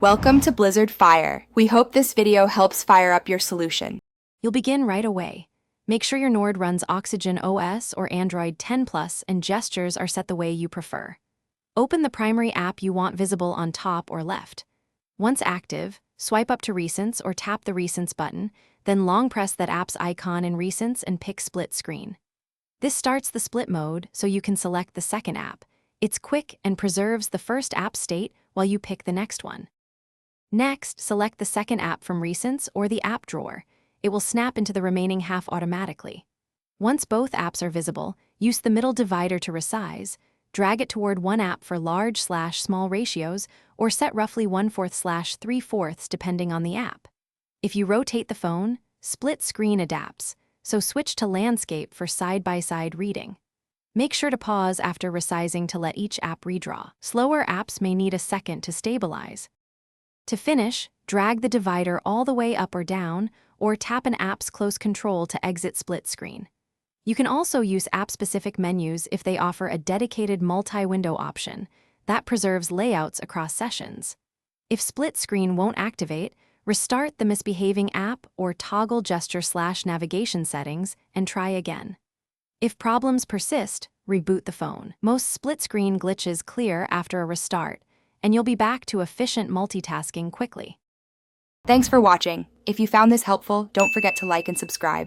Welcome to Blizzard Fire. We hope this video helps fire up your solution. You'll begin right away. Make sure your Nord runs Oxygen OS or Android 10 Plus and gestures are set the way you prefer. Open the primary app you want visible on top or left. Once active, swipe up to Recents or tap the Recents button, then long press that app's icon in Recents and pick Split Screen. This starts the split mode so you can select the second app. It's quick and preserves the first app state while you pick the next one. Next, select the second app from Recents or the app drawer. It will snap into the remaining half automatically. Once both apps are visible, use the middle divider to resize, drag it toward one app for large/small ratios, or set roughly 1/4/3/4 depending on the app. If you rotate the phone, split screen adapts, so switch to landscape for side-by-side reading. Make sure to pause after resizing to let each app redraw. Slower apps may need a second to stabilize. To finish, drag the divider all the way up or down, or tap an app's close control to exit split screen. You can also use app-specific menus if they offer a dedicated multi-window option that preserves layouts across sessions. If split screen won't activate, restart the misbehaving app or toggle gesture/navigation settings and try again. If problems persist, reboot the phone. Most split-screen glitches clear after a restart, and you'll be back to efficient multitasking quickly. Thanks for watching. If you found this helpful, don't forget to like and subscribe.